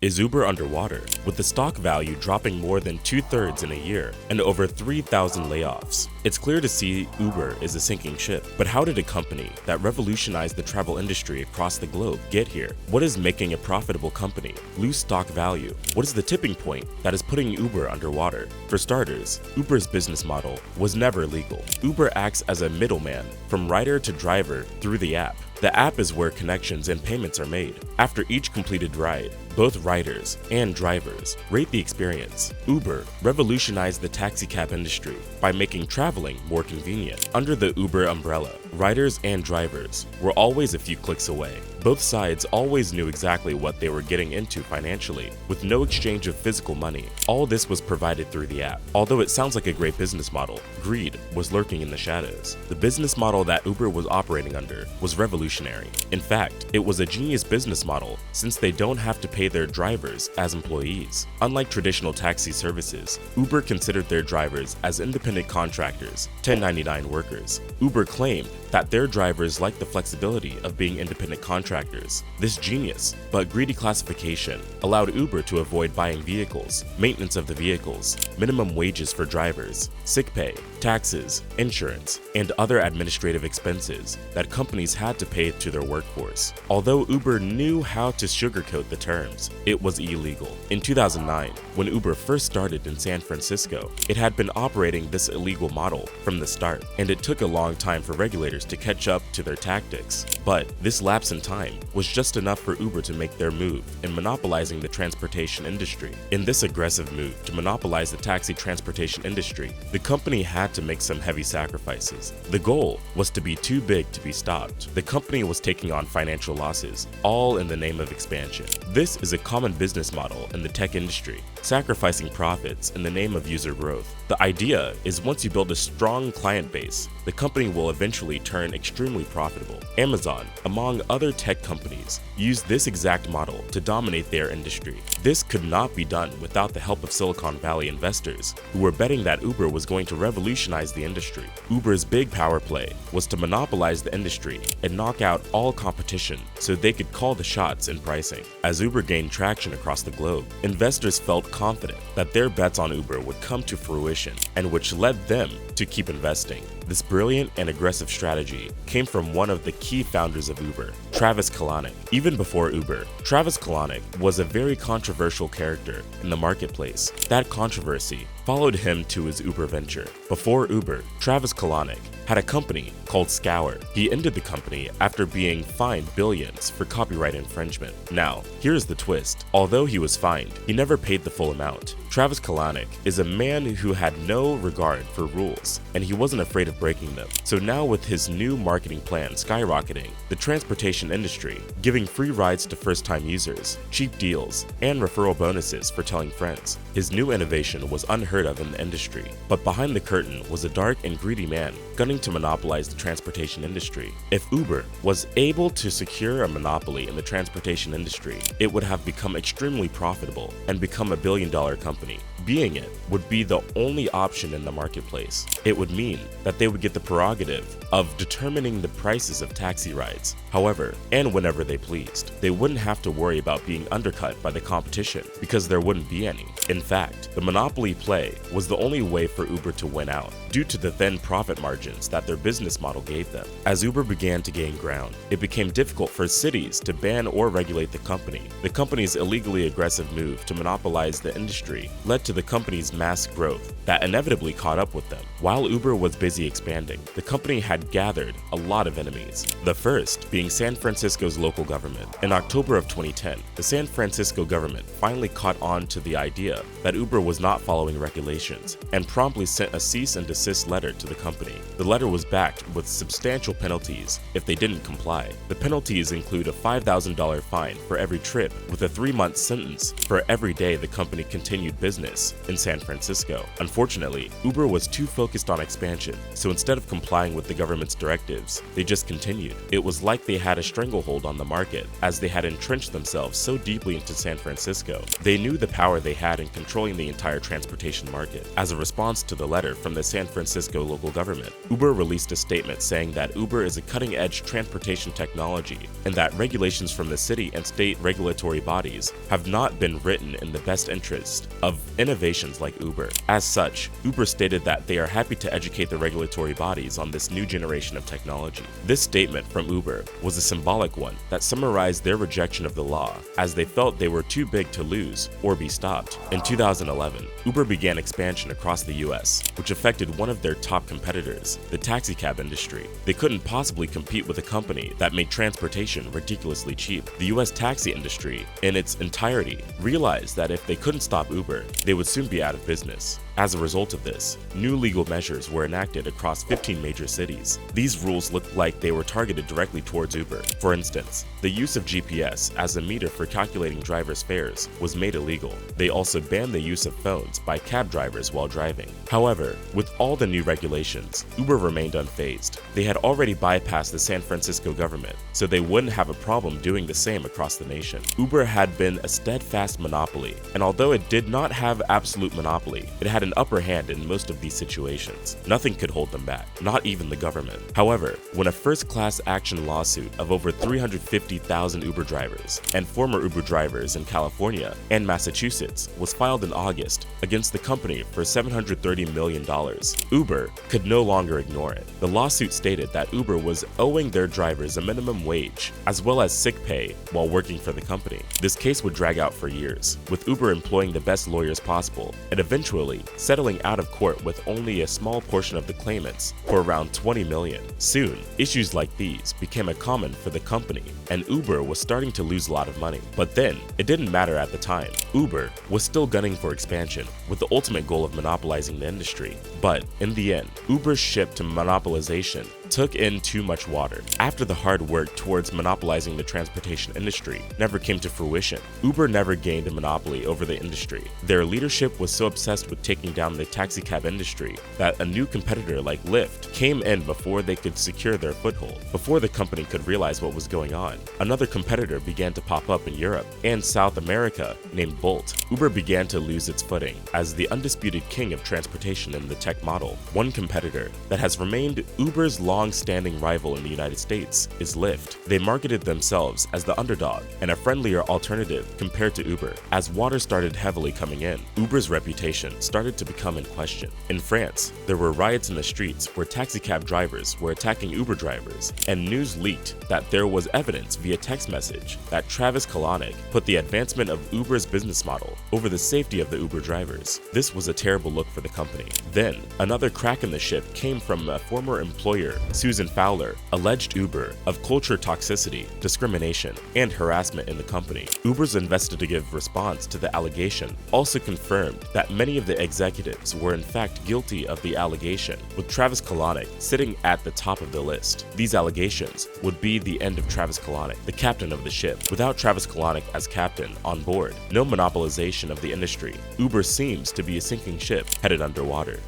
Is Uber underwater, with the stock value dropping more than 2/3 in a year and over 3,000 layoffs? It's clear to see Uber is a sinking ship, but how did a company that revolutionized the travel industry across the globe get here? What is making a profitable company lose stock value? What is the tipping point that is putting Uber underwater? For starters, Uber's business model was never legal. Uber acts as a middleman from rider to driver through the app. The app is where connections and payments are made. After each completed ride, both riders and drivers rate the experience. Uber revolutionized the taxicab industry by making traveling more convenient. Under the Uber umbrella, riders and drivers were always a few clicks away. Both sides always knew exactly what they were getting into financially, with no exchange of physical money. All this was provided through the app. Although it sounds like a great business model, greed was lurking in the shadows. The business model that Uber was operating under was revolutionary. In fact, it was a genius business model since they don't have to pay their drivers as employees. Unlike traditional taxi services, Uber considered their drivers as independent contractors, 1099 workers. Uber claimed that their drivers liked the flexibility of being independent contractors. This genius but greedy classification allowed Uber to avoid buying vehicles, maintenance of the vehicles, minimum wages for drivers, sick pay, taxes, insurance, and other administrative expenses that companies had to pay to their workforce. Although Uber knew how to sugarcoat the terms, it was illegal. In 2009, when Uber first started in San Francisco, it had been operating this illegal model from the start, and it took a long time for regulators to catch up to their tactics. But this lapse in time was just enough for Uber to make their move in monopolizing the transportation industry. In this aggressive move to monopolize the taxi transportation industry, the company had to make some heavy sacrifices. The goal was to be too big to be stopped. The company was taking on financial losses, all in the name of expansion. This is a common business model in the tech industry, sacrificing profits in the name of user growth. The idea is once you build a strong client base, the company will eventually turn extremely profitable. Amazon, among other tech companies, used this exact model to dominate their industry. This could not be done without the help of Silicon Valley investors, who were betting that Uber was going to revolutionize the industry. Uber's big power play was to monopolize the industry and knock out all competition so they could call the shots in pricing. As Uber gained traction across the globe, investors felt confident that their bets on Uber would come to fruition, and which led them to keep investing. This brilliant and aggressive strategy came from one of the key founders of Uber, Travis Kalanick. Even before Uber, Travis Kalanick was a very controversial character in the marketplace. That controversy followed him to his Uber venture. Before Uber, Travis Kalanick had a company called Scour. He ended the company after being fined billions for copyright infringement. Now, here's the twist. Although he was fined, he never paid the full amount. Travis Kalanick is a man who had no regard for rules, and he wasn't afraid of breaking them. So now with his new marketing plan skyrocketing, the transportation industry, giving free rides to first-time users, cheap deals, and referral bonuses for telling friends, his new innovation was unheard of in the industry. But behind the curtain was a dark and greedy man gunning to monopolize the transportation industry. If Uber was able to secure a monopoly in the transportation industry, it would have become extremely profitable and become a billion-dollar company. Being it would be the only option in the marketplace. It would mean that they would get the prerogative of determining the prices of taxi rides, however, and whenever they pleased. They wouldn't have to worry about being undercut by the competition because there wouldn't be any. In fact, the monopoly play was the only way for Uber to win out, due to the thin profit margins that their business model gave them. As Uber began to gain ground, it became difficult for cities to ban or regulate the company. The company's illegally aggressive move to monopolize the industry led to the company's mass growth that inevitably caught up with them. While Uber was busy expanding, the company had gathered a lot of enemies. The first being San Francisco's local government. In October of 2010, the San Francisco government finally caught on to the idea that Uber was not following regulations and promptly sent a cease and desist letter to the company. The letter was backed with substantial penalties if they didn't comply. The penalties include a $5,000 fine for every trip, with a 3-month sentence for every day the company continued business in San Francisco. Unfortunately, Uber was too focused on expansion, so instead of complying with the government's directives, they just continued. It was like they had a stranglehold on the market, as they had entrenched themselves so deeply into San Francisco. They knew the power they had in controlling the entire transportation market. As a response to the letter from the San Francisco local government, Uber released a statement saying that Uber is a cutting-edge transportation technology and that regulations from the city and state regulatory bodies have not been written in the best interest of innovations like Uber. As such, Uber stated that they are happy to educate the regulatory bodies on this new generation of technology. This statement from Uber was a symbolic one that summarized their rejection of the law, as they felt they were too big to lose or be stopped. In 2011, Uber began expansion across the US, which affected one of their top competitors, the taxicab industry. They couldn't possibly compete with a company that made transportation ridiculously cheap. The US taxi industry, in its entirety, realized that if they couldn't stop Uber, they would soon be out of business. As a result of this, new legal measures were enacted across 15 major cities. These rules looked like they were targeted directly towards Uber. For instance, the use of GPS as a meter for calculating drivers' fares was made illegal. They also banned the use of phones by cab drivers while driving. However, with all the new regulations, Uber remained unfazed. They had already bypassed the San Francisco government, so they wouldn't have a problem doing the same across the nation. Uber had been a steadfast monopoly, and although it did not have absolute monopoly, it had an upper hand in most of these situations. Nothing could hold them back, not even the government. However, when a first class action lawsuit of over 350,000 Uber drivers and former Uber drivers in California and Massachusetts was filed in August against the company for $730 million, Uber could no longer ignore it. The lawsuit stated that Uber was owing their drivers a minimum wage as well as sick pay while working for the company. This case would drag out for years, with Uber employing the best lawyers possible and eventually settling out of court with only a small portion of the claimants for around $20 million. Soon, issues like these became a common for the company, and Uber was starting to lose a lot of money. But then, it didn't matter at the time. Uber was still gunning for expansion, with the ultimate goal of monopolizing the industry. But in the end, Uber's ship to monopolization took in too much water. After the hard work towards monopolizing the transportation industry never came to fruition, Uber never gained a monopoly over the industry. Their leadership was so obsessed with taking down the taxicab industry that a new competitor like Lyft came in before they could secure their foothold. Before the company could realize what was going on, another competitor began to pop up in Europe and South America named Bolt. Uber began to lose its footing as the undisputed king of transportation in the tech model. One competitor that has remained Uber's long-standing rival in the United States is Lyft. They marketed themselves as the underdog and a friendlier alternative compared to Uber. As water started heavily coming in, Uber's reputation started to become in question. In France, there were riots in the streets where taxicab drivers were attacking Uber drivers, and news leaked that there was evidence via text message that Travis Kalanick put the advancement of Uber's business model over the safety of the Uber drivers. This was a terrible look for the company. Then, another crack in the ship came from a former employer, Susan Fowler, alleged Uber of culture toxicity, discrimination, and harassment in the company. Uber's investigative response to the allegation also confirmed that many of the executives were in fact guilty of the allegation, with Travis Kalanick sitting at the top of the list. These allegations would be the end of Travis Kalanick, the captain of the ship. Without Travis Kalanick as captain on board, no monopolization of the industry, Uber seems to be a sinking ship headed underwater.